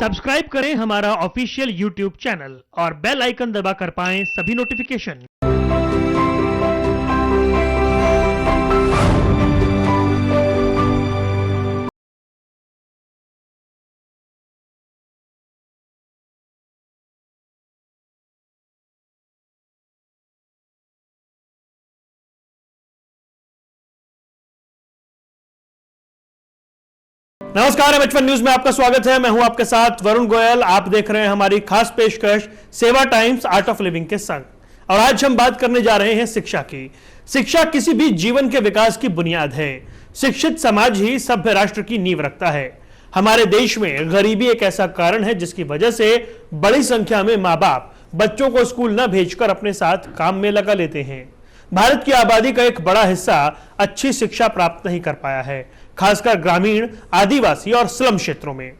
Subscribe करें हमारा official YouTube channel और बेल आइकन दबाकर पाएं सभी नोटिफिकेशन। नमस्कार, M1 न्यूज में आपका स्वागत है। मैं हूं आपके साथ वरुण गोयल। आप देख रहे हैं हमारी खास पेशकश सेवा टाइम्स आर्ट ऑफ लिविंग के संग। और आज हम बात करने जा रहे हैं शिक्षा की। शिक्षा किसी भी जीवन के विकास की बुनियाद है। शिक्षित समाज ही सभ्य राष्ट्र की नींव रखता है। हमारे देश में गरीबी एक ऐसा कारण है जिसकी वजह से बड़ी संख्या में माँ बाप बच्चों को स्कूल न भेजकर अपने साथ काम में लगा लेते हैं। भारत की आबादी का एक बड़ा हिस्सा अच्छी शिक्षा प्राप्त नहीं कर पाया है, खासकर ग्रामीण, आदिवासी और स्लम क्षेत्रों में।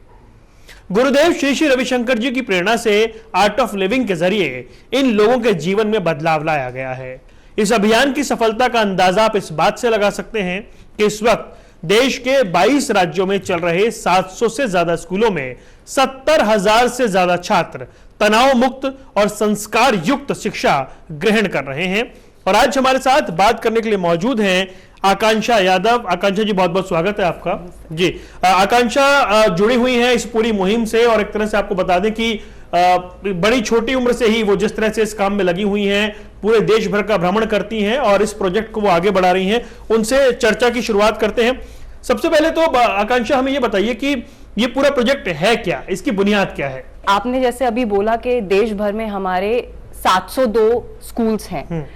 गुरुदेव श्री श्री रविशंकर जी की प्रेरणा से आर्ट ऑफ लिविंग के जरिए इन लोगों के जीवन में बदलाव लाया गया है। इस अभियान की सफलता का अंदाजा आप इस बात से लगा सकते हैं कि इस वक्त देश के 22 राज्यों में चल रहे 700 से ज्यादा स्कूलों में 70,000 से ज्यादा छात्र तनाव मुक्त और संस्कार युक्त शिक्षा ग्रहण कर रहे हैं। और आज हमारे साथ बात करने के लिए मौजूद हैं आकांक्षा यादव। आकांक्षा जी, बहुत बहुत स्वागत है आपका जी। आकांक्षा जुड़ी हुई है इस पूरी मुहिम से और एक तरह से आपको बता दें कि बड़ी छोटी उम्र से ही वो जिस तरह से इस काम में लगी हुई हैं, पूरे देश भर का भ्रमण करती हैं और इस प्रोजेक्ट को वो आगे बढ़ा रही हैं, उनसे चर्चा की शुरुआत करते हैं। सबसे पहले तो आकांक्षा हमें ये बताइए कि ये पूरा प्रोजेक्ट है क्या, इसकी बुनियाद क्या है? आपने जैसे अभी बोला कि देश भर में हमारे 702 स्कूल्स हैं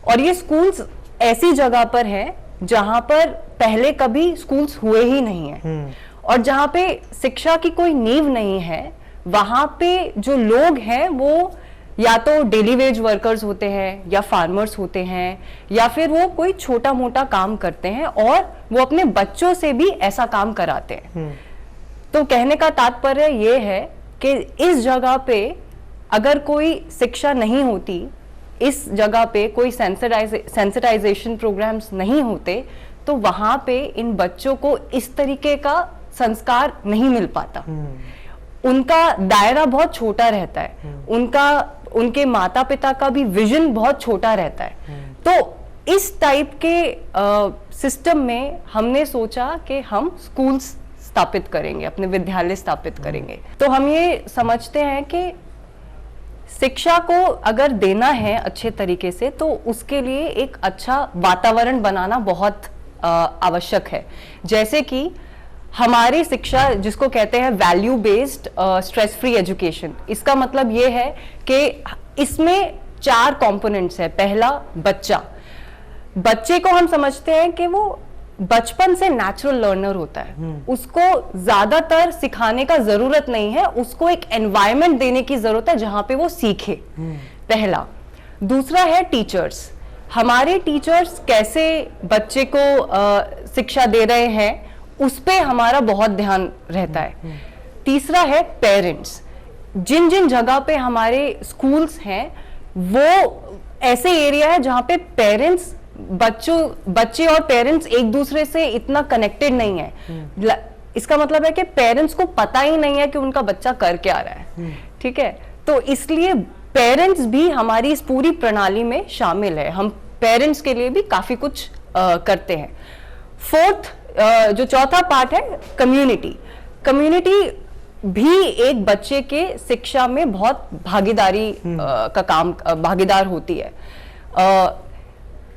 और ये स्कूल्स ऐसी जगह पर है जहां पर पहले कभी स्कूल्स हुए ही नहीं है और जहां पे शिक्षा की कोई नींव नहीं है, वहां पे जो लोग हैं वो या तो डेली वेज वर्कर्स होते हैं या फार्मर्स होते हैं या फिर वो कोई छोटा मोटा काम करते हैं और वो अपने बच्चों से भी ऐसा काम कराते हैं। तो कहने का तात्पर्य ये है कि इस जगह पे अगर कोई शिक्षा नहीं होती, इस जगह पे कोई सेंसिटाइजेशन प्रोग्राम्स नहीं होते, तो वहां पे इन बच्चों को इस तरीके का संस्कार नहीं मिल पाता। उनका दायरा बहुत छोटा रहता है, उनके माता पिता का भी विजन बहुत छोटा रहता है। तो इस टाइप के सिस्टम में हमने सोचा कि हम स्कूल्स स्थापित करेंगे, अपने विद्यालय स्थापित करेंगे। तो हम ये समझते हैं कि शिक्षा को अगर देना है अच्छे तरीके से तो उसके लिए एक अच्छा वातावरण बनाना बहुत आवश्यक है। जैसे कि हमारी शिक्षा जिसको कहते हैं value based stress free education, इसका मतलब ये है कि इसमें 4 कंपोनेंट्स है। पहला, बच्चे को हम समझते हैं कि वो बचपन से नेचुरल लर्नर होता है, उसको ज्यादातर सिखाने का जरूरत नहीं है, उसको एक एनवायरनमेंट देने की जरूरत है जहां पे वो सीखे। पहला। दूसरा है टीचर्स। हमारे टीचर्स कैसे बच्चे को शिक्षा दे रहे हैं उस पे हमारा बहुत ध्यान रहता है। तीसरा है पेरेंट्स। जिन जिन जगह पे हमारे स्कूल्स हैं वो ऐसे एरिया है जहां पे पेरेंट्स बच्चे और पेरेंट्स एक दूसरे से इतना कनेक्टेड नहीं है। इसका मतलब है कि पेरेंट्स को पता ही नहीं है कि उनका बच्चा कर क्या रहा है। ठीक है, तो इसलिए पेरेंट्स भी हमारी इस पूरी प्रणाली में शामिल है। हम पेरेंट्स के लिए भी काफी कुछ करते हैं। फोर्थ, जो चौथा पार्ट है, कम्युनिटी भी एक बच्चे के शिक्षा में बहुत भागीदार होती है।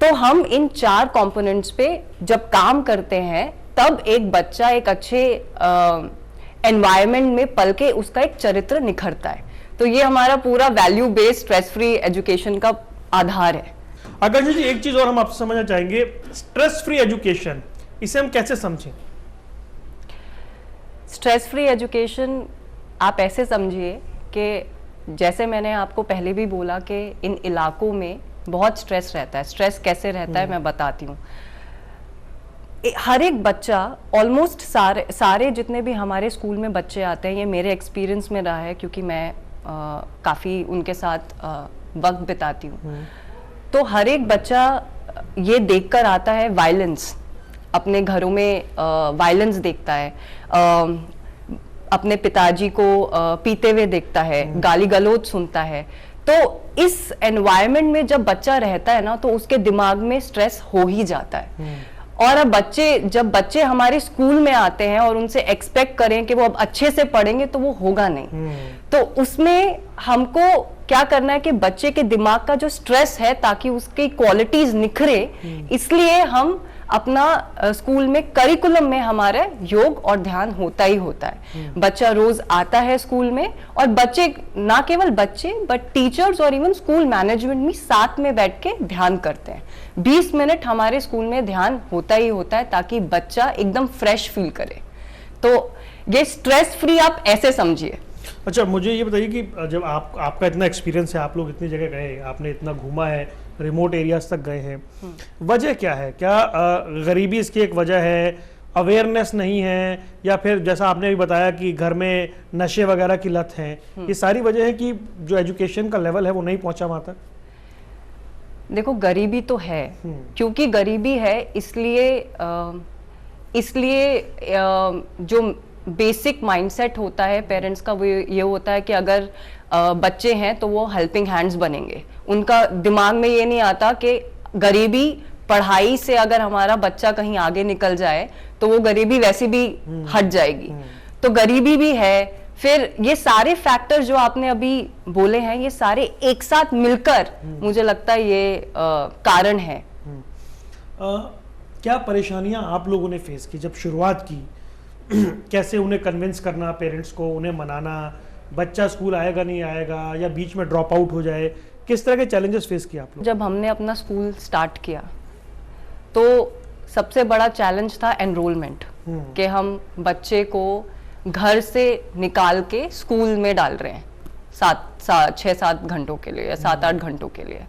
तो हम इन 4 कंपोनेंट्स पे जब काम करते हैं तब एक बच्चा एक अच्छे एनवायरनमेंट में पल के उसका एक चरित्र निखरता है। तो ये हमारा पूरा value based stress free education का आधार है। आकांक्षा जी, एक चीज और हम आपसे समझना चाहेंगे, स्ट्रेस फ्री एजुकेशन, इसे हम कैसे समझें? स्ट्रेस फ्री एजुकेशन आप ऐसे समझिए कि जैसे मैंने आपको पहले भी बोला कि इन इलाकों में बहुत स्ट्रेस रहता है। स्ट्रेस कैसे रहता है मैं बताती हूँ। हर एक बच्चा, ऑलमोस्ट सारे जितने भी हमारे स्कूल में बच्चे आते हैं, ये मेरे एक्सपीरियंस में रहा है क्योंकि मैं काफ़ी उनके साथ वक्त बिताती हूँ। तो हर एक बच्चा ये देखकर आता है वायलेंस, अपने घरों में वायलेंस देखता है। अपने पिताजी को पीते हुए देखता है, गाली गलौज सुनता है, तो इस एनवायरनमेंट में जब बच्चा रहता है ना तो उसके दिमाग में स्ट्रेस हो ही जाता है। और अब जब बच्चे हमारे स्कूल में आते हैं और उनसे एक्सपेक्ट करें कि वो अब अच्छे से पढ़ेंगे तो वो होगा नहीं। तो उसमें हमको क्या करना है कि बच्चे के दिमाग का जो स्ट्रेस है ताकि उसकी क्वालिटीज निखरे, इसलिए हम अपना स्कूल में करिकुलम में हमारा योग और ध्यान होता ही होता है। बच्चा रोज आता है स्कूल में, और बच्चे, ना केवल बच्चे बट टीचर्स और इवन स्कूल मैनेजमेंट भी साथ में बैठ के ध्यान करते हैं। 20 मिनट हमारे स्कूल में ध्यान होता ही होता है ताकि बच्चा एकदम फ्रेश फील करे। तो ये स्ट्रेस फ्री आप ऐसे समझिए। अच्छा, मुझे ये बताइए कि जब आपका इतना एक्सपीरियंस है, आप लोग इतनी जगह गए, आपने इतना घूमा है, रिमोट एरियाज तक गए हैं, वजह क्या है? क्या गरीबी इसकी एक वजह है, अवेयरनेस नहीं है, या फिर जैसा आपने भी बताया कि घर में नशे वगैरह की लत है, ये सारी वजह है कि जो एजुकेशन का लेवल है वो नहीं पहुंचा वहां तक? देखो, गरीबी तो है, क्योंकि गरीबी है इसलिए जो बेसिक माइंडसेट होता है पेरेंट्स का वो ये होता है कि अगर बच्चे हैं तो वो हेल्पिंग हैंड्स बनेंगे। उनका दिमाग में ये नहीं आता कि गरीबी, पढ़ाई से अगर हमारा बच्चा कहीं आगे निकल जाए तो वो गरीबी वैसे भी हट जाएगी। तो गरीबी भी है, फिर ये सारे फैक्टर जो आपने अभी बोले हैं, ये सारे एक साथ मिलकर मुझे लगता है ये कारण है। क्या परेशानियां आप लोगों ने फेस की जब शुरुआत की? कैसे उन्हें कन्विंस करना, पेरेंट्स को उन्हें मनाना, बच्चा स्कूल आएगा नहीं आएगा या बीच में ड्रॉप आउट हो जाए, किस तरह के चैलेंजेस फेस किए आप लोग? जब हमने अपना स्कूल स्टार्ट किया तो सबसे बड़ा चैलेंज था एनरोलमेंट, कि हम बच्चे को घर से निकाल के स्कूल में डाल रहे हैं 6-7 घंटों के लिए या 7-8 घंटों के लिए।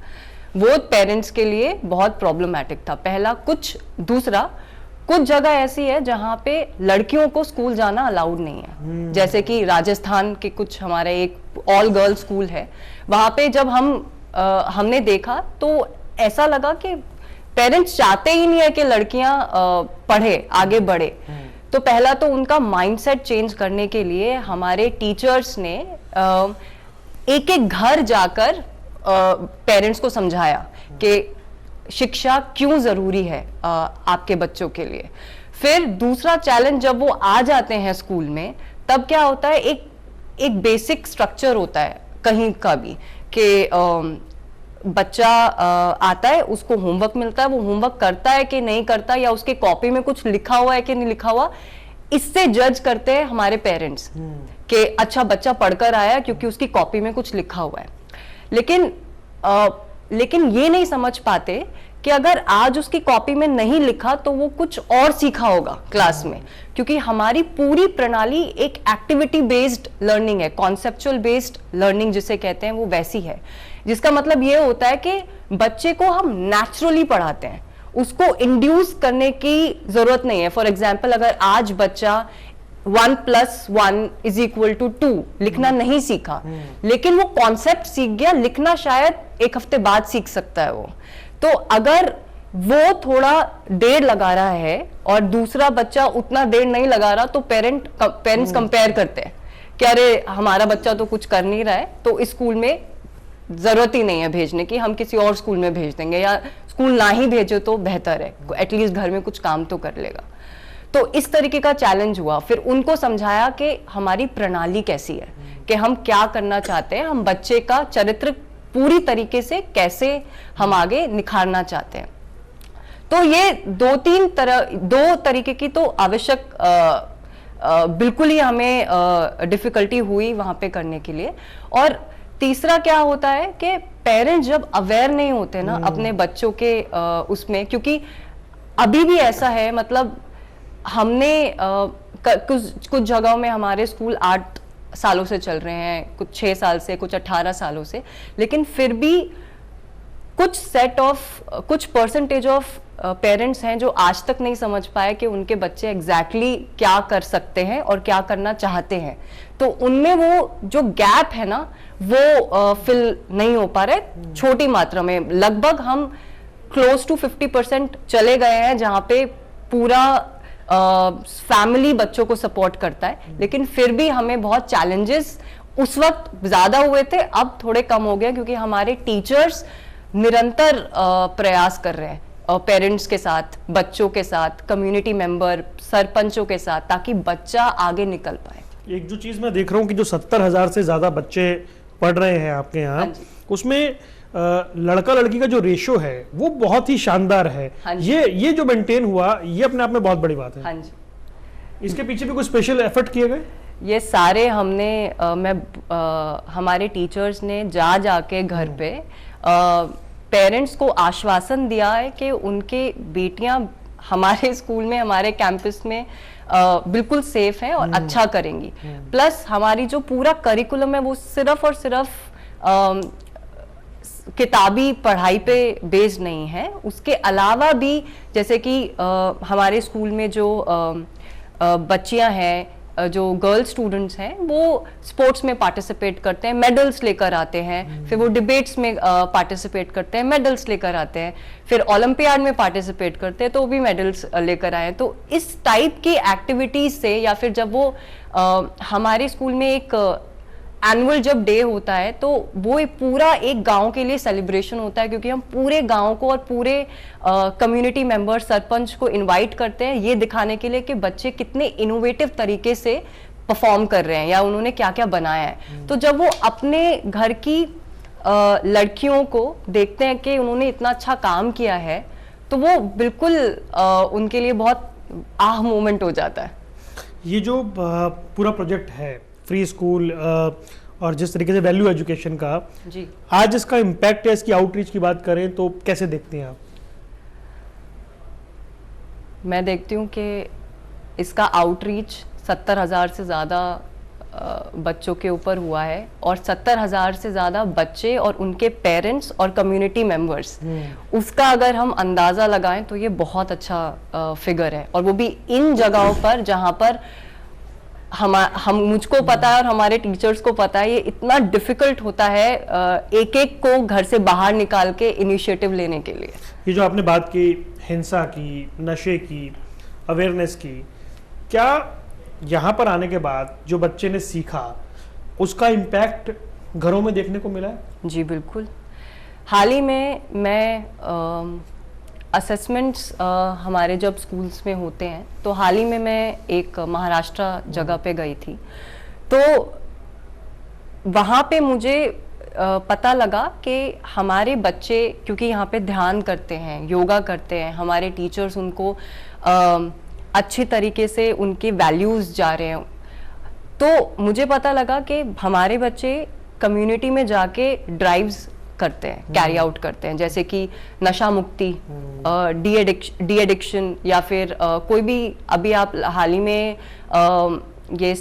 वो पेरेंट्स के लिए बहुत प्रॉब्लमैटिक था, पहला। दूसरा, कुछ जगह ऐसी है जहां पे लड़कियों को स्कूल जाना अलाउड नहीं है, जैसे कि राजस्थान के कुछ, हमारे एक ऑल गर्ल्स स्कूल है, वहां पे जब हमने देखा तो ऐसा लगा कि पेरेंट्स चाहते ही नहीं है कि लड़कियां पढ़े, आगे बढ़े। तो पहला तो उनका माइंडसेट चेंज करने के लिए हमारे टीचर्स ने एक एक घर जाकर पेरेंट्स को समझाया कि शिक्षा क्यों जरूरी है आपके बच्चों के लिए। फिर दूसरा चैलेंज, जब वो आ जाते हैं स्कूल में, तब क्या होता है, एक बेसिक स्ट्रक्चर होता है कहीं का भी, कि बच्चा आता है, उसको होमवर्क मिलता है, वो होमवर्क करता है कि नहीं करता, या उसके कॉपी में कुछ लिखा हुआ है कि नहीं लिखा हुआ, इससे जज करते हैं हमारे पेरेंट्स कि अच्छा बच्चा पढ़कर आया क्योंकि उसकी कॉपी में कुछ लिखा हुआ है। लेकिन ये नहीं समझ पाते कि अगर आज उसकी कॉपी में नहीं लिखा तो वो कुछ और सीखा होगा क्लास में, क्योंकि हमारी पूरी प्रणाली एक एक्टिविटी बेस्ड लर्निंग है, कॉन्सेप्चुअल बेस्ड लर्निंग जिसे कहते हैं, वो वैसी है। जिसका मतलब ये होता है कि बच्चे को हम नेचुरली पढ़ाते हैं, उसको इंड्यूस करने की जरूरत नहीं है। फॉर एग्जाम्पल, अगर आज बच्चा 1 + 1 = 2 लिखना नहीं सीखा, लेकिन वो कॉन्सेप्ट सीख गया, लिखना शायद एक हफ्ते बाद सीख सकता है वो। तो अगर वो थोड़ा देर लगा रहा है और दूसरा बच्चा उतना देर नहीं लगा रहा, तो पेरेंट्स कंपेयर करते हैं कि अरे हमारा बच्चा तो कुछ कर नहीं रहा है, तो इस स्कूल में जरूरत ही नहीं है भेजने की, हम किसी और स्कूल में भेज देंगे, या स्कूल ना ही भेजो तो बेहतर है, एटलीस्ट घर में कुछ काम तो कर लेगा। तो इस तरीके का चैलेंज हुआ। फिर उनको समझाया कि हमारी प्रणाली कैसी है, कि हम क्या करना चाहते हैं, हम बच्चे का चरित्र पूरी तरीके से कैसे हम आगे निखारना चाहते हैं। तो ये दो तरीके की तो आवश्यक बिल्कुल ही हमें डिफिकल्टी हुई वहां पे करने के लिए। और तीसरा क्या होता है कि पेरेंट्स जब अवेयर नहीं होते ना अपने बच्चों के उसमें, क्योंकि अभी भी ऐसा है, मतलब हमने कुछ जगहों में हमारे स्कूल 8 सालों से चल रहे हैं, कुछ 6 साल से, कुछ 18 सालों से, लेकिन फिर भी कुछ परसेंटेज ऑफ पेरेंट्स हैं जो आज तक नहीं समझ पाए कि उनके बच्चे एग्जैक्टली क्या कर सकते हैं और क्या करना चाहते हैं। तो उनमें वो जो गैप है ना, वो फिल नहीं हो पा रहे। छोटी मात्रा में, लगभग हम क्लोज टू 50% चले गए हैं, जहाँ पे पूरा फैमिली बच्चों को सपोर्ट करता है, लेकिन फिर भी हमें बहुत चैलेंजेस उस वक्त ज्यादा हुए थे, अब थोड़े कम हो गए क्योंकि हमारे टीचर्स निरंतर प्रयास कर रहे हैं पेरेंट्स के साथ, बच्चों के साथ, कम्युनिटी मेंबर, सरपंचों के साथ, ताकि बच्चा आगे निकल पाए। एक जो चीज मैं देख रहा हूँ कि जो 70,000 से ज्यादा बच्चे पढ़ रहे हैं आपके यहाँ, उसमें लड़का लड़की का जो रेशो है वो बहुत ही शानदार है। ये जो मेंटेन हुआ, ये अपने आप में बहुत बड़ी बात है। हाँ जी। इसके पीछे भी कुछ स्पेशल एफर्ट किए गए? ये सारे हमने हमारे टीचर्स ने जाके घर पे पेरेंट्स को आश्वासन दिया है कि उनके बेटियां हमारे स्कूल में, हमारे कैंपस में बिल्कुल सेफ हैं और अच्छा करेंगी। प्लस हमारी जो पूरा करिकुलम है वो सिर्फ और सिर्फ किताबी पढ़ाई पे बेस्ड नहीं है, उसके अलावा भी जैसे कि हमारे स्कूल में जो बच्चियां हैं, जो गर्ल स्टूडेंट्स हैं, वो स्पोर्ट्स में पार्टिसिपेट करते हैं, मेडल्स लेकर आते हैं, फिर वो डिबेट्स में पार्टिसिपेट करते हैं, मेडल्स लेकर आते हैं, फिर ओलंपियाड में पार्टिसिपेट करते हैं तो भी मेडल्स लेकर आए। तो इस टाइप की एक्टिविटीज से, या फिर जब वो हमारे स्कूल में एक एनुअल जब डे होता है तो वो पूरा एक गांव के लिए सेलिब्रेशन होता है, क्योंकि हम पूरे गांव को और पूरे कम्युनिटी मेंबर, सरपंच को इनवाइट करते हैं ये दिखाने के लिए कि बच्चे कितने इनोवेटिव तरीके से परफॉर्म कर रहे हैं या उन्होंने क्या क्या बनाया है। तो जब वो अपने घर की लड़कियों को देखते हैं कि उन्होंने इतना अच्छा काम किया है, तो वो बिल्कुल उनके लिए बहुत आह मोमेंट हो जाता है। ये जो पूरा प्रोजेक्ट है फ्री स्कूल और जिस तरीके से वैल्यू एजुकेशन का जी, आज इसका इम्पैक्ट है, इसकी आउटरीच की बात करें तो कैसे देखते हैं आप? मैं देखती हूँ कि इसका आउटरीच 70,000 से ज़्यादा बच्चों के ऊपर हुआ है, और 70,000 से ज़्यादा बच्चे और उनके पेरेंट्स और कम्युनिटी मेंबर्स, उसका अगर हम अंदाज़ा लगाएं तो ये बहुत अच्छा फिगर है। और वो भी इन जगहों पर जहाँ पर हम मुझको पता है और हमारे टीचर्स को पता है ये इतना डिफिकल्ट होता है एक एक को घर से बाहर निकाल के इनिशिएटिव लेने के लिए। ये जो आपने बात की हिंसा की, नशे की, अवेयरनेस की, क्या यहाँ पर आने के बाद जो बच्चे ने सीखा उसका इम्पैक्ट घरों में देखने को मिला है? जी बिल्कुल। हाल ही में मैं असेसमेंट्स हमारे जब स्कूल्स में होते हैं तो हाल ही में मैं एक महाराष्ट्र जगह पे गई थी, तो वहाँ पे मुझे पता लगा कि हमारे बच्चे क्योंकि यहाँ पे ध्यान करते हैं, योगा करते हैं, हमारे टीचर्स उनको अच्छी तरीके से उनके वैल्यूज़ जा रहे हैं, तो मुझे पता लगा कि हमारे बच्चे कम्युनिटी में जाके ड्राइव्स करते हैं, कैरी आउट करते हैं, जैसे कि नशा मुक्ति, डी एडिक्शन, या फिर कोई भी, अभी आप हाल ही में ये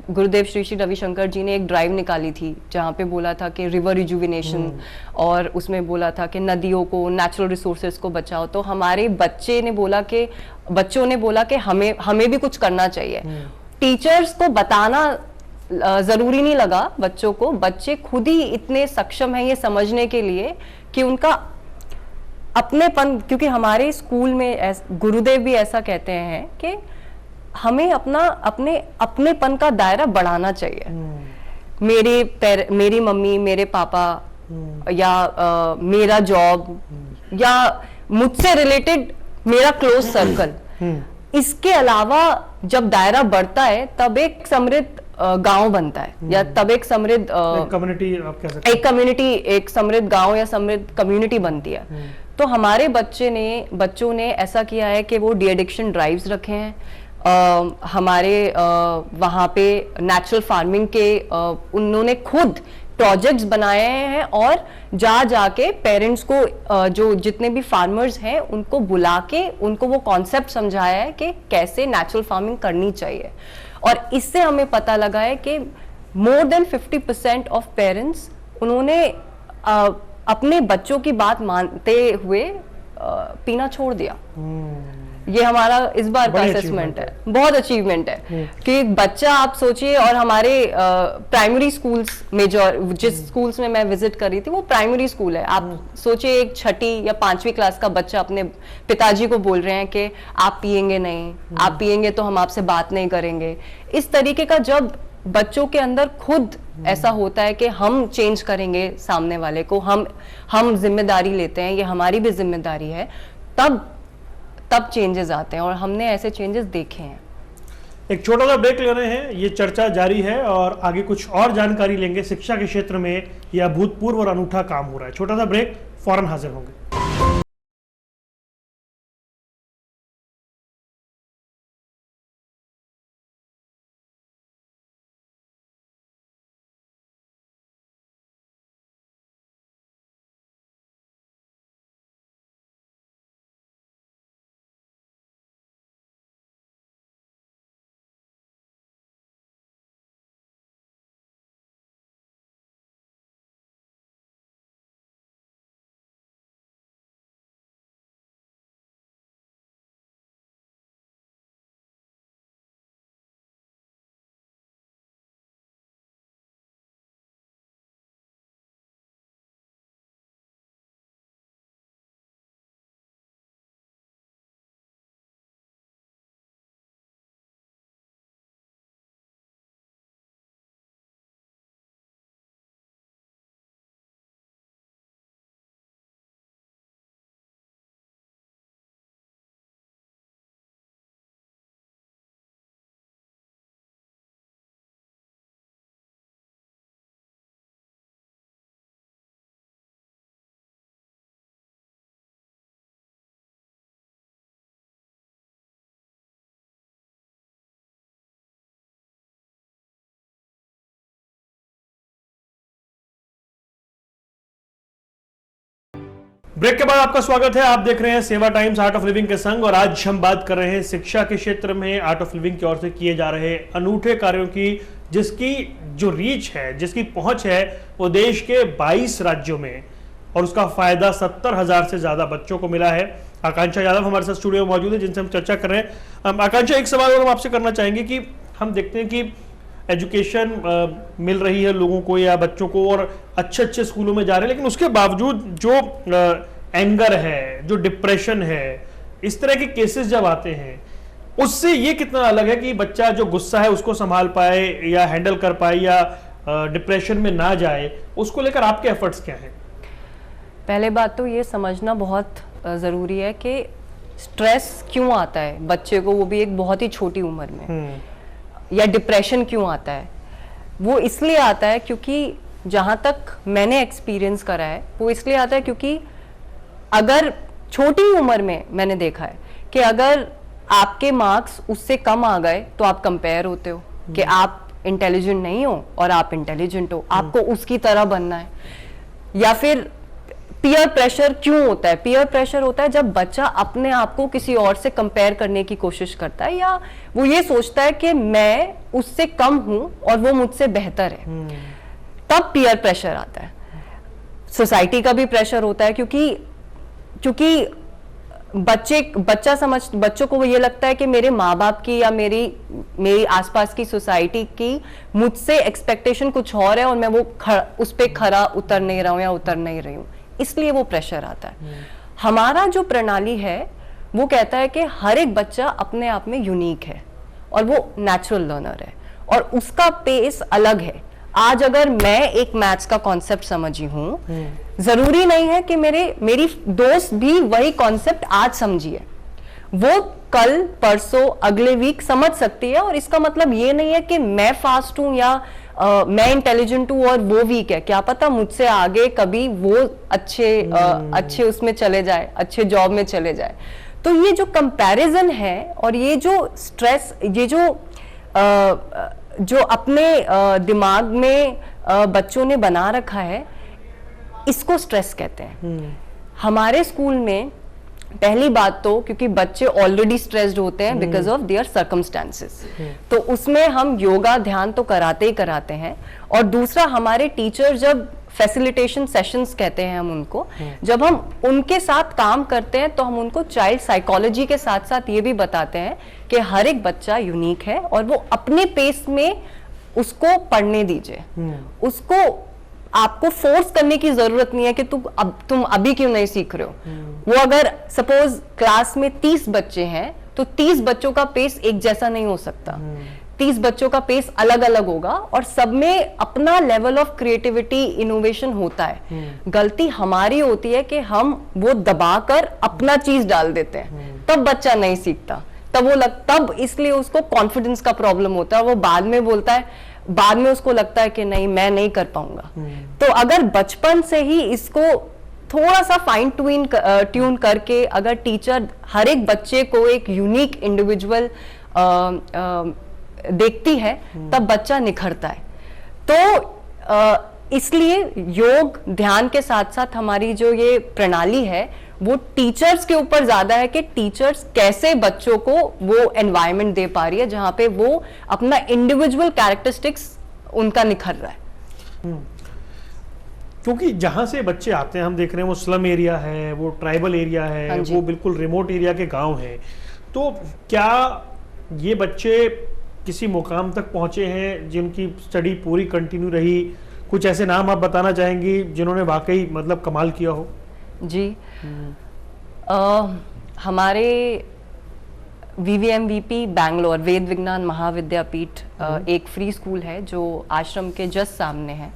गुरुदेव श्री श्री रविशंकर जी ने एक ड्राइव निकाली थी जहाँ पे बोला था कि रिवर रिजुविनेशन, और उसमें बोला था कि नदियों को, नेचुरल रिसोर्सेज को बचाओ। तो हमारे बच्चों ने बोला कि हमें भी कुछ करना चाहिए। टीचर्स को बताना जरूरी नहीं लगा बच्चों को, बच्चे खुद ही इतने सक्षम हैं ये समझने के लिए कि उनका अपनेपन, क्योंकि हमारे स्कूल में गुरुदेव भी ऐसा कहते हैं कि हमें अपनेपन का दायरा बढ़ाना चाहिए। मेरी मम्मी, मेरे पापा, या मेरा जॉब, या मुझसे रिलेटेड मेरा क्लोज सर्कल, इसके अलावा जब दायरा बढ़ता है तब एक समृद्ध गांव बनता है, या तब एक समृद्ध कम्युनिटी, आप कह सकते हैं एक कम्युनिटी, एक समृद्ध गांव या समृद्ध कम्युनिटी बनती है। तो हमारे बच्चों ने ऐसा किया है कि वो डी एडिक्शन ड्राइव्स रखे हैं, हमारे वहाँ पे नेचुरल फार्मिंग के उन्होंने खुद प्रोजेक्ट्स बनाए हैं, और जाके पेरेंट्स को जो जितने भी फार्मर्स हैं उनको बुला के उनको वो कॉन्सेप्ट समझाया है कि कैसे नेचुरल फार्मिंग करनी चाहिए। और इससे हमें पता लगा है कि मोर देन 50% ऑफ पेरेंट्स उन्होंने अपने बच्चों की बात मानते हुए पीना छोड़ दिया। ये हमारा इस बार का बड़ी असेसमेंट achievement है, बहुत अचीवमेंट है कि बच्चा, आप सोचिए, और हमारे प्राइमरी स्कूल्स मेजर, जिस स्कूल्स में मैं विजिट कर रही थी वो प्राइमरी स्कूल है। आप सोचिए एक 6ठी या 5वीं क्लास का बच्चा अपने पिताजी को बोल रहे हैं कि आप पिएंगे नहीं, आप पिएंगे तो हम आपसे बात नहीं करेंगे। इस तरीके का जब बच्चों के अंदर खुद ऐसा होता है कि हम चेंज करेंगे सामने वाले को, हम जिम्मेदारी लेते हैं, ये हमारी भी जिम्मेदारी है, तब चेंजेस आते हैं, और हमने ऐसे चेंजेस देखे हैं। एक छोटा सा ब्रेक ले रहे हैं, ये चर्चा जारी है और आगे कुछ और जानकारी लेंगे। शिक्षा के क्षेत्र में यह अभूतपूर्व और अनूठा काम हो रहा है। छोटा सा ब्रेक, फौरन हाजिर होंगे। ब्रेक के बाद आपका स्वागत है। आप देख रहे हैं सेवा टाइम्स आर्ट ऑफ लिविंग के संग, और आज हम बात कर रहे हैं शिक्षा के क्षेत्र में आर्ट ऑफ लिविंग की ओर से किए जा रहे अनूठे कार्यों की, जिसकी जो रीच है, जिसकी पहुंच है, वो देश के 22 राज्यों में, और उसका फायदा 70,000 से ज्यादा बच्चों को मिला है। आकांक्षा यादव हमारे साथ स्टूडियो में मौजूद है, जिनसे हम चर्चा कर रहे हैं। आकांक्षा, एक सवाल और हम आपसे करना चाहेंगे कि हम देखते हैं कि एजुकेशन मिल रही है लोगों को या बच्चों को, और अच्छे अच्छे स्कूलों में जा रहे हैं, लेकिन उसके बावजूद जो एंगर है, जो डिप्रेशन है, इस तरह के केसेस जब आते हैं, उससे ये कितना अलग है कि बच्चा जो गुस्सा है उसको संभाल पाए या हैंडल कर पाए या डिप्रेशन में ना जाए, उसको लेकर आपके एफर्ट्स क्या हैं? पहले बात तो ये समझना बहुत ज़रूरी है कि स्ट्रेस क्यों आता है बच्चे को, वो भी एक बहुत ही छोटी उम्र में, या डिप्रेशन क्यों आता है। वो इसलिए आता है क्योंकि जहाँ तक मैंने एक्सपीरियंस करा है, वो इसलिए आता है क्योंकि अगर छोटी उम्र में मैंने देखा है कि अगर आपके मार्क्स उससे कम आ गए तो आप कंपेयर होते हो कि आप इंटेलिजेंट नहीं हो और आप इंटेलिजेंट हो, आपको उसकी तरह बनना है। या फिर पीयर प्रेशर क्यों होता है? पीयर प्रेशर होता है जब बच्चा अपने आप को किसी और से कंपेयर करने की कोशिश करता है, या वो ये सोचता है कि मैं उससे कम हूं और वो मुझसे बेहतर है, तब पीयर प्रेशर आता है। सोसाइटी का भी प्रेशर होता है क्योंकि बच्चों को ये लगता है कि मेरे माँ बाप की या मेरी आसपास की सोसाइटी की मुझसे एक्सपेक्टेशन कुछ और है, और मैं वो उस पे खरा उतर नहीं रहा हूँ या उतर नहीं रही हूँ, इसलिए वो प्रेशर आता है। हमारा जो प्रणाली है वो कहता है कि हर एक बच्चा अपने आप में यूनिक है और वो नेचुरल लर्नर है और उसका पेस अलग है। आज अगर मैं एक मैथ्स का कॉन्सेप्ट समझी हूं, जरूरी नहीं है कि मेरी दोस्त भी वही कॉन्सेप्ट आज समझी है, वो कल परसों अगले वीक समझ सकती है, और इसका मतलब ये नहीं है कि मैं फास्ट हूं या मैं इंटेलिजेंट हूं और वो वीक है। क्या पता मुझसे आगे कभी वो अच्छे उसमें चले जाए, अच्छे जॉब में चले जाए। तो ये जो कंपैरिजन है और ये जो स्ट्रेस, ये जो अपने दिमाग में बच्चों ने बना रखा है, इसको स्ट्रेस कहते हैं। हमारे स्कूल में पहली बात तो क्योंकि बच्चे ऑलरेडी स्ट्रेस्ड होते हैं बिकॉज ऑफ देयर सर्कमस्टेंसेस, तो उसमें हम योगा ध्यान तो कराते ही कराते हैं। और दूसरा, हमारे टीचर जब फैसिलिटेशन सेशंस कहते हैं हम उनको। जब हम उनके साथ काम करते हैं तो हम उनको चाइल्ड साइकोलॉजी के साथ साथ ये भी बताते हैं कि हर एक बच्चा यूनिक है और वो अपने पेस में उसको पढ़ने दीजिए। उसको आपको फोर्स करने की जरूरत नहीं है कि तुम अभी क्यों नहीं सीख रहे हो। वो अगर सपोज क्लास में 30 बच्चे हैं तो 30 बच्चों का पेस एक जैसा नहीं हो सकता। 30 बच्चों का पेस अलग अलग होगा और सब में अपना लेवल ऑफ क्रिएटिविटी इनोवेशन होता है। गलती हमारी होती है कि हम वो दबाकर अपना चीज डाल देते हैं, तब बच्चा नहीं सीखता। तब इसलिए उसको कॉन्फिडेंस का प्रॉब्लम होता है। वो बाद में बोलता है, बाद में उसको लगता है कि नहीं मैं नहीं कर पाऊंगा। तो अगर बचपन से ही इसको थोड़ा सा फाइन ट्यून करके अगर टीचर हर एक बच्चे को एक यूनिक इंडिविजुअल देखती है तब बच्चा निखरता है। तो इसलिए योग ध्यान के साथ साथ हमारी जो ये प्रणाली है वो टीचर्स के ऊपर ज्यादा है कि टीचर्स कैसे बच्चों को वो एनवायरनमेंट दे पा रही है जहां पे वो अपना इंडिविजुअल कैरेक्टरिस्टिक्स उनका निखर रहा है। क्योंकि जहां से बच्चे आते हैं हम देख रहे हैं वो स्लम एरिया है, वो ट्राइबल एरिया है, हाँ जी। वो बिल्कुल रिमोट एरिया के गांव हैं। तो क्या ये बच्चे किसी मुकाम तक पहुंचे हैं जिनकी स्टडी पूरी कंटिन्यू रही? कुछ ऐसे नाम आप बताना चाहेंगी जिन्होंने वाकई मतलब कमाल किया हो? जी, हमारे VVMVP बैंगलोर वेद विज्ञान महाविद्यापीठ एक फ्री स्कूल है जो आश्रम के जस्ट सामने है।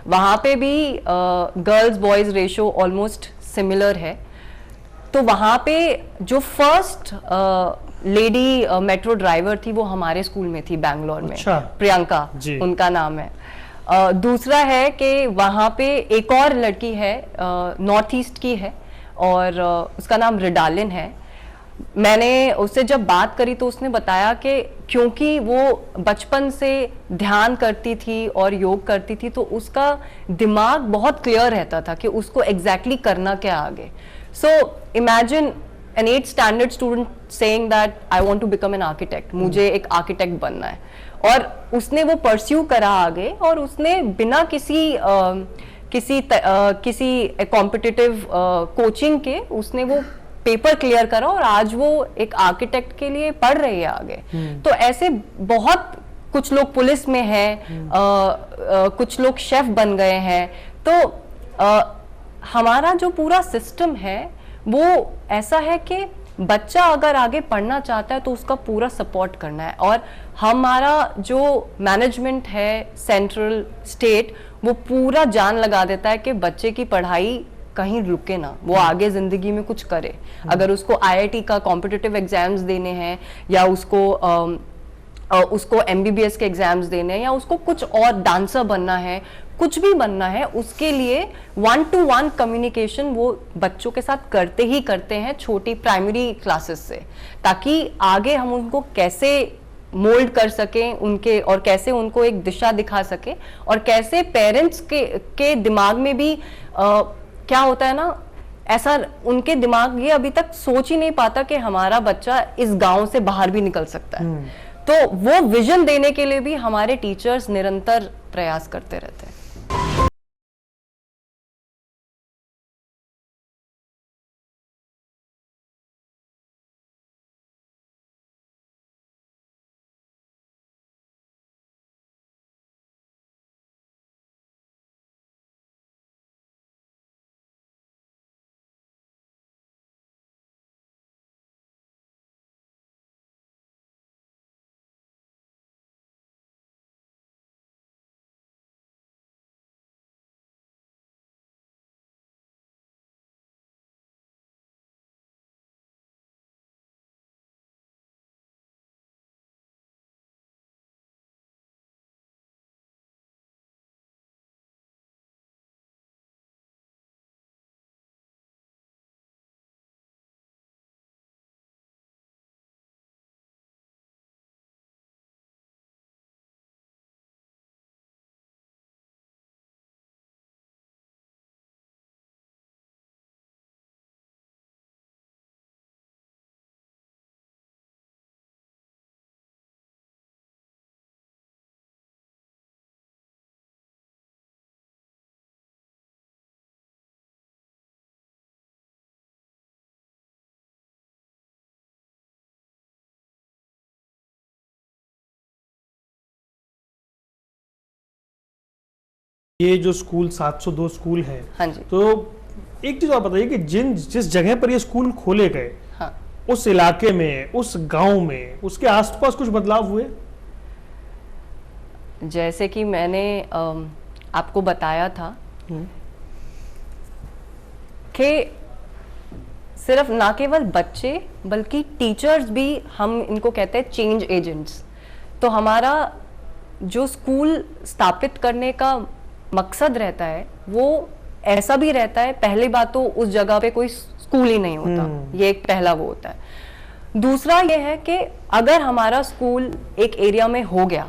वहाँ पे भी girls boys ratio almost similar है। तो वहाँ पे जो फर्स्ट लेडी मेट्रो ड्राइवर थी वो हमारे स्कूल में थी बैंगलोर में। अच्छा। प्रियंका उनका नाम है। दूसरा है कि वहाँ पे एक और लड़की है, नॉर्थ ईस्ट की है और उसका नाम रिडालिन है। मैंने उससे जब बात करी तो उसने बताया कि क्योंकि वो बचपन से ध्यान करती थी और योग करती थी तो उसका दिमाग बहुत क्लियर रहता था कि उसको एग्जैक्टली करना क्या आगे। So imagine an 8th standard student saying that I want to become an architect, मुझे एक आर्किटेक्ट बनना है। और उसने वो परस्यू करा आगे और उसने बिना किसी कॉम्पिटिटिव कोचिंग के उसने वो पेपर क्लियर करा और आज वो एक आर्किटेक्ट के लिए पढ़ रही है आगे। तो ऐसे बहुत कुछ लोग पुलिस में हैं, कुछ लोग शेफ बन गए हैं। तो हमारा जो पूरा सिस्टम है वो ऐसा है कि बच्चा अगर आगे पढ़ना चाहता है तो उसका पूरा सपोर्ट करना है। और हमारा जो मैनेजमेंट है सेंट्रल स्टेट वो पूरा जान लगा देता है कि बच्चे की पढ़ाई कहीं रुके ना, वो आगे जिंदगी में कुछ करे। अगर उसको IIT का कॉम्पिटिटिव एग्जाम्स देने हैं या उसको MBBS के एग्जाम्स देने हैं या उसको कुछ और डांसर बनना है, कुछ भी बनना है, उसके लिए 1-to-1 कम्युनिकेशन वो बच्चों के साथ करते ही करते हैं छोटी प्राइमरी क्लासेस से, ताकि आगे हम उनको कैसे मोल्ड कर सकें उनके और कैसे उनको एक दिशा दिखा सके और कैसे पेरेंट्स के दिमाग में भी क्या होता है ना, ऐसा उनके दिमाग ये अभी तक सोच ही नहीं पाता कि हमारा बच्चा इस गांव से बाहर भी निकल सकता है। तो वो विजन देने के लिए भी हमारे टीचर्स निरंतर प्रयास करते रहते हैं। ये जो स्कूल 702 स्कूल है, हाँ जी। तो एक चीज आप बताइए कि जिस जगह पर ये स्कूल खोले गए, हाँ। उस इलाके में, उस गांव में, उसके आसपास कुछ बदलाव हुए? जैसे कि मैंने आपको बताया था कि सिर्फ ना केवल बच्चे बल्कि टीचर्स भी, हम इनको कहते हैं चेंज एजेंट्स। तो हमारा जो स्कूल स्थापित करने का मकसद रहता है वो ऐसा भी रहता है, पहली बात तो उस जगह पे कोई स्कूल ही नहीं होता, ये एक पहला वो होता है। दूसरा ये है कि अगर हमारा स्कूल एक एरिया में हो गया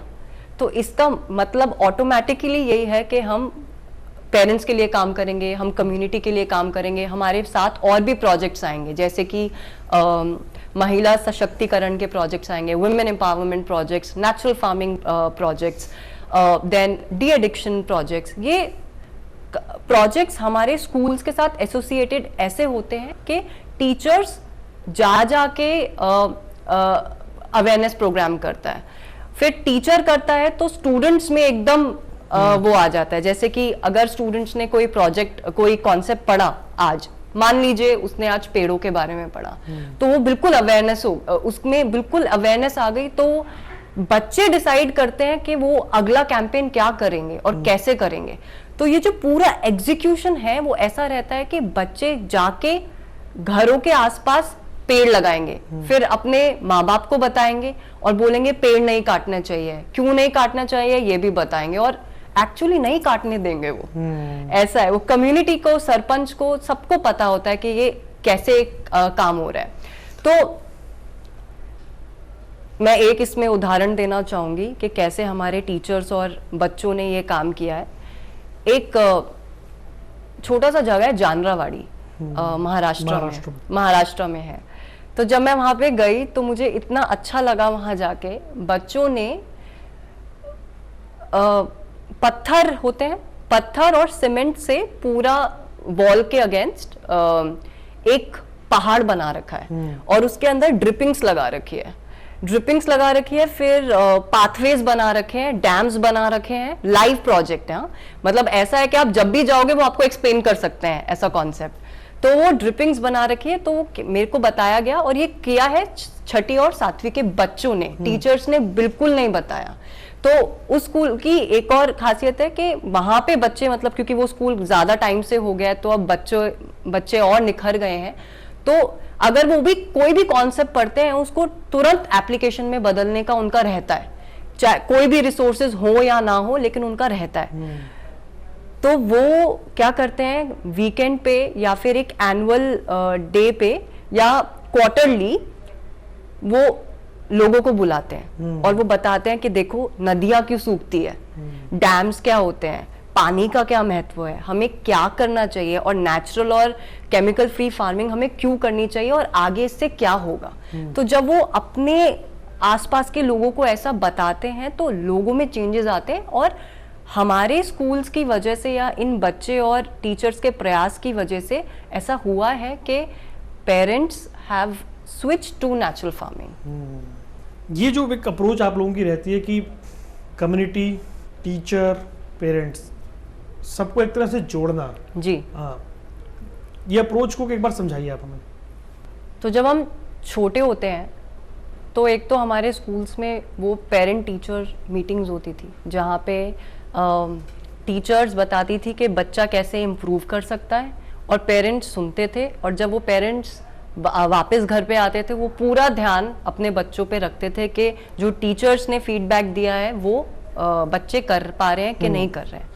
तो इसका मतलब ऑटोमेटिकली यही है कि हम पेरेंट्स के लिए काम करेंगे, हम कम्युनिटी के लिए काम करेंगे, हमारे साथ और भी प्रोजेक्ट्स आएंगे, जैसे कि महिला सशक्तिकरण के प्रोजेक्ट्स आएंगे, women empowerment projects, natural farming projects, then de addiction projects. ये प्रोजेक्ट्स हमारे स्कूल्स के साथ एसोसिएटेड ऐसे होते हैं कि टीचर्स जा के अवेयरनेस प्रोग्राम करता है, फिर टीचर करता है तो स्टूडेंट्स में एकदम वो आ जाता है। जैसे कि अगर स्टूडेंट्स ने कोई प्रोजेक्ट, कोई कॉन्सेप्ट पढ़ा आज, मान लीजिए उसने आज पेड़ों के बारे में पढ़ा, तो वो बिल्कुल अवेयरनेस हो, उसमें बिल्कुल अवेयरनेस आ गई, तो बच्चे डिसाइड करते हैं कि वो अगला कैंपेन क्या करेंगे और कैसे करेंगे। तो ये जो पूरा एग्जीक्यूशन है वो ऐसा रहता है कि बच्चे जाके घरों के आसपास पेड़ लगाएंगे, फिर अपने माँ बाप को बताएंगे और बोलेंगे पेड़ नहीं काटना चाहिए, क्यों नहीं काटना चाहिए ये भी बताएंगे, और एक्चुअली नहीं काटने देंगे वो। ऐसा है, वो कम्युनिटी को, सरपंच को, सबको पता होता है कि ये कैसे काम हो रहा है। तो मैं एक इसमें उदाहरण देना चाहूंगी कि कैसे हमारे टीचर्स और बच्चों ने ये काम किया है। एक छोटा सा जगह है जानरावाड़ी, महाराष्ट्र में है। तो जब मैं वहां पे गई तो मुझे इतना अच्छा लगा वहां जाके, बच्चों ने पत्थर होते हैं, पत्थर और सीमेंट से पूरा वॉल के अगेंस्ट एक पहाड़ बना रखा है और उसके अंदर ड्रिपिंग्स लगा रखी है, फिर पाथवेज बना रखे हैं, डैम्स बना रखे हैं, लाइव प्रोजेक्ट है। हाँ? मतलब ऐसा है कि आप जब भी जाओगे वो आपको एक्सप्लेन कर सकते हैं, ऐसा कॉन्सेप्ट। तो वो ड्रिपिंग्स बना रखी है, तो मेरे को बताया गया, और ये किया है 6ठी और 7वीं के बच्चों ने, टीचर्स ने बिल्कुल नहीं बताया। तो उस स्कूल की एक और खासियत है कि वहां पे बच्चे, मतलब क्योंकि वो स्कूल ज्यादा टाइम से हो गया, तो अब बच्चे और निखर गए हैं, तो अगर वो भी कोई भी कॉन्सेप्ट पढ़ते हैं उसको तुरंत एप्लीकेशन में बदलने का उनका रहता है, चाहे कोई भी रिसोर्सेज हो या ना हो, लेकिन उनका रहता है। तो वो क्या करते हैं, वीकेंड पे या फिर एक एनुअल डे पे या क्वार्टरली वो लोगों को बुलाते हैं और वो बताते हैं कि देखो नदियां क्यों सूखती है, डैम्स क्या होते हैं, पानी का क्या महत्व है, हमें क्या करना चाहिए, और नेचुरल और केमिकल फ्री फार्मिंग हमें क्यों करनी चाहिए और आगे इससे क्या होगा। तो जब वो अपने आसपास के लोगों को ऐसा बताते हैं तो लोगों में चेंजेस आते हैं, और हमारे स्कूल्स की वजह से या इन बच्चे और टीचर्स के प्रयास की वजह से ऐसा हुआ है कि parents have switch to natural farming. ये जो एक अप्रोच आप लोगों की रहती है कि कम्युनिटी, टीचर, पेरेंट्स सबको एक तरह से जोड़ना, जी हाँ, ये अप्रोच को एक बार समझाइए आप हमें। तो जब हम छोटे होते हैं तो एक तो हमारे स्कूल्स में वो पेरेंट टीचर मीटिंग्स होती थी, जहाँ पे टीचर्स बताती थी कि बच्चा कैसे इम्प्रूव कर सकता है, और पेरेंट्स सुनते थे, और जब वो पेरेंट्स वापस घर पे आते थे वो पूरा ध्यान अपने बच्चों पे रखते थे कि जो टीचर्स ने फीडबैक दिया है वो बच्चे कर पा रहे हैं कि नहीं कर रहे हैं।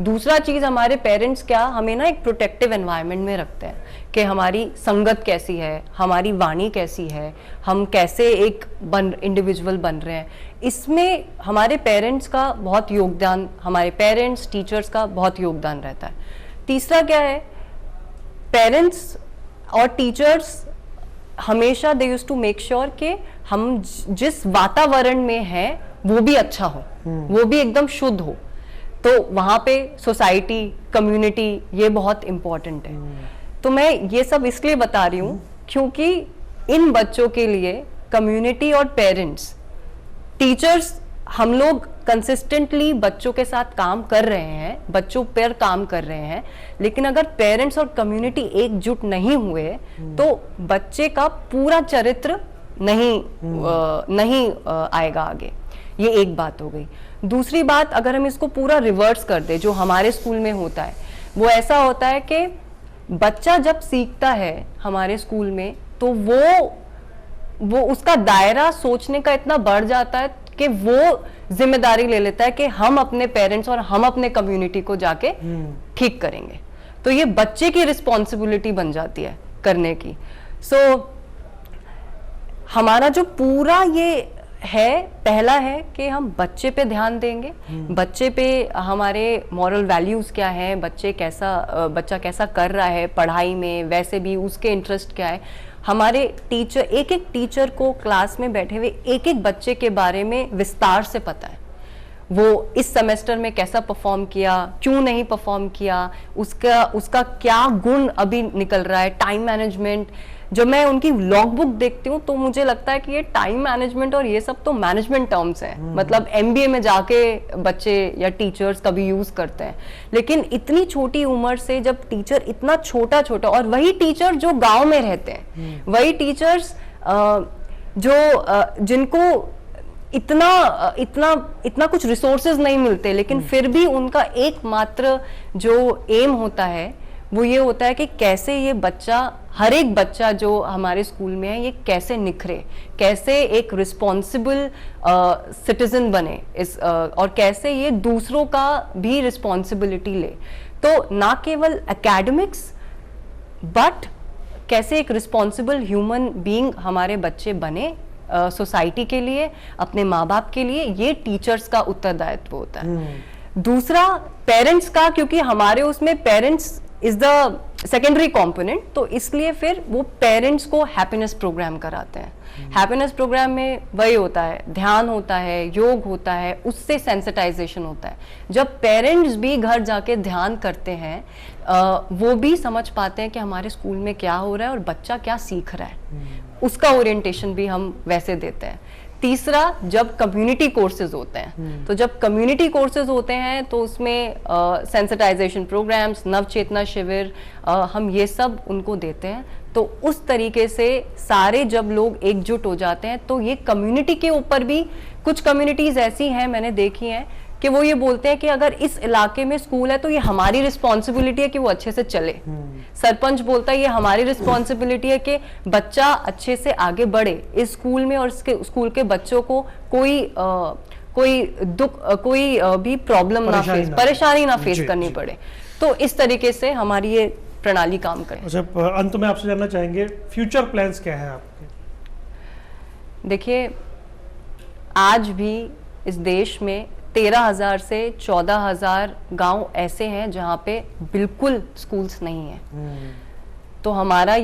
दूसरा चीज, हमारे पेरेंट्स क्या हमें ना एक प्रोटेक्टिव एनवायरनमेंट में रखते हैं कि हमारी संगत कैसी है, हमारी वाणी कैसी है, हम कैसे एक इंडिविजुअल बन रहे हैं। इसमें हमारे पेरेंट्स का बहुत योगदान, हमारे पेरेंट्स टीचर्स का बहुत योगदान रहता है। तीसरा क्या है, पेरेंट्स और टीचर्स हमेशा they used to make sure कि हम जिस वातावरण में हैं वो भी अच्छा हो, वो भी एकदम शुद्ध हो। तो वहां पे सोसाइटी, कम्युनिटी, ये बहुत इंपॉर्टेंट है। तो मैं ये सब इसलिए बता रही हूँ क्योंकि इन बच्चों के लिए कम्युनिटी और पेरेंट्स, टीचर्स, हम लोग कंसिस्टेंटली बच्चों के साथ काम कर रहे हैं, बच्चों पर काम कर रहे हैं, लेकिन अगर पेरेंट्स और कम्युनिटी एकजुट नहीं हुए तो बच्चे का पूरा चरित्र नहीं आएगा आगे। ये एक बात हो गई। दूसरी बात, अगर हम इसको पूरा रिवर्स कर दे, जो हमारे स्कूल में होता है वो ऐसा होता है कि बच्चा जब सीखता है हमारे स्कूल में तो वो उसका दायरा सोचने का इतना बढ़ जाता है कि वो जिम्मेदारी ले लेता है कि हम अपने पेरेंट्स और हम अपने कम्युनिटी को जाके ठीक करेंगे। तो ये बच्चे की रिस्पॉन्सिबिलिटी बन जाती है करने की। हमारा जो पूरा ये है, पहला है कि हम बच्चे पे ध्यान देंगे, बच्चे पे हमारे मॉरल वैल्यूज क्या है, बच्चा कैसा कर रहा है पढ़ाई में, वैसे भी उसके इंटरेस्ट क्या है। हमारे टीचर, एक एक टीचर को क्लास में बैठे हुए एक एक बच्चे के बारे में विस्तार से पता है, वो इस सेमेस्टर में कैसा परफॉर्म किया, क्यों नहीं परफॉर्म किया, उसका क्या गुण अभी निकल रहा है, टाइम मैनेजमेंट। जब मैं उनकी लॉग बुक देखती हूँ तो मुझे लगता है कि ये टाइम मैनेजमेंट और ये सब तो मैनेजमेंट टर्म्स हैं, मतलब एमबीए में जाके बच्चे या टीचर्स कभी यूज करते हैं। लेकिन इतनी छोटी उम्र से जब टीचर इतना छोटा छोटा, और वही टीचर जो गांव में रहते हैं, वही टीचर्स जिनको इतना कुछ रिसोर्सेज नहीं मिलते, लेकिन फिर भी उनका एकमात्र जो एम होता है वो ये होता है कि कैसे ये बच्चा, हर एक बच्चा जो हमारे स्कूल में है, ये कैसे निखरे, कैसे एक रिस्पॉन्सिबल सिटीजन बने और कैसे ये दूसरों का भी रिस्पॉन्सिबिलिटी ले। तो ना केवल एकेडमिक्स बट कैसे एक रिस्पॉन्सिबल ह्यूमन बीइंग हमारे बच्चे बने सोसाइटी के लिए, अपने माँ बाप के लिए, ये टीचर्स का उत्तरदायित्व होता है। दूसरा पेरेंट्स का, क्योंकि हमारे उसमें parents is the secondary component, तो इसलिए फिर वो पेरेंट्स को हैप्पीनेस प्रोग्राम कराते हैं। हैप्पीनेस प्रोग्राम में वही होता है, ध्यान होता है, योग होता है, उससे सेंसिटाइजेशन होता है। जब पेरेंट्स भी घर जाके ध्यान करते हैं, वो भी समझ पाते हैं कि हमारे स्कूल में क्या हो रहा है और बच्चा क्या सीख रहा है, उसका ओरिएंटेशन भी हम वैसे देते हैं। तीसरा, जब कम्युनिटी कोर्सेज होते हैं, तो जब कम्युनिटी कोर्सेज होते हैं तो उसमें सेंसिटाइजेशन प्रोग्राम्स, नवचेतना शिविर, हम ये सब उनको देते हैं। तो उस तरीके से सारे जब लोग एकजुट हो जाते हैं तो ये कम्युनिटी के ऊपर भी, कुछ कम्युनिटीज ऐसी हैं मैंने देखी हैं कि वो ये बोलते हैं कि अगर इस इलाके में स्कूल है तो ये हमारी रिस्पॉन्सिबिलिटी है कि वो अच्छे से चले। सरपंच बोलता है ये हमारी रिस्पॉन्सिबिलिटी है कि बच्चा अच्छे से आगे बढ़े इस स्कूल में, और इसके स्कूल के बच्चों को कोई दुख, कोई भी प्रॉब्लम ना फेस, परेशानी ना फेस करनी पड़े। तो इस तरीके से हमारी ये प्रणाली काम करे। अच्छा, अंत में आपसे जानना चाहेंगे फ्यूचर प्लान्स क्या है आपके? देखिए, आज भी इस देश में 13,000 से 14,000 गांव ऐसे हैं जहां पे बिल्कुल स्कूल्स नहीं है। तो हमारा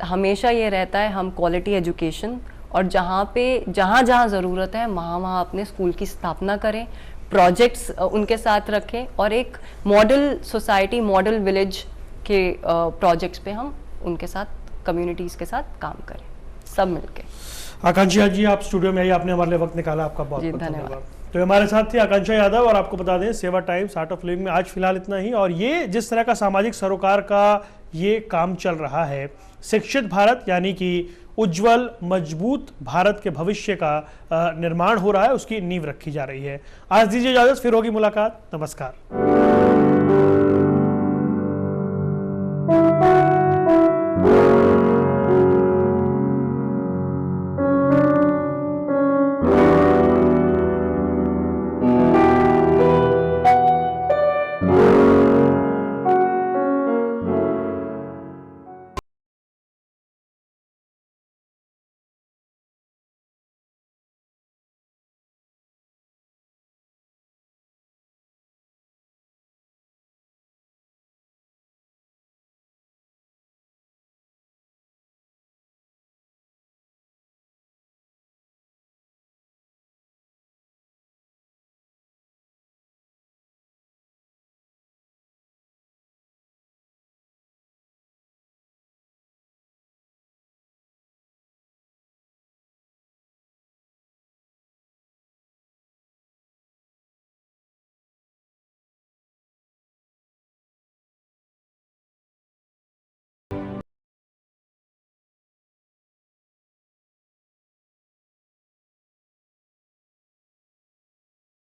हमेशा ये रहता है, हम क्वालिटी एजुकेशन, और जहां ज़रूरत है वहां अपने स्कूल की स्थापना करें, प्रोजेक्ट्स उनके साथ रखें, और एक मॉडल सोसाइटी, मॉडल विलेज के प्रोजेक्ट्स पे हम उनके साथ, कम्युनिटीज के साथ काम करें, सब मिलके। आकांक्षा जी, आप स्टूडियो में आई, आपने हमारे लिए वक्त निकाला, आपका बहुत बहुत धन्यवाद। तो हमारे साथ थी आकांक्षा यादव, और आपको बता दें सेवा टाइम्स आर्ट ऑफ लिविंग में आज फिलहाल इतना ही। और ये जिस तरह का सामाजिक सरोकार का ये काम चल रहा है, शिक्षित भारत यानी कि उज्जवल मजबूत भारत के भविष्य का निर्माण हो रहा है, उसकी नींव रखी जा रही है। आज दीजिए इजाजत, फिर होगी मुलाकात। नमस्कार।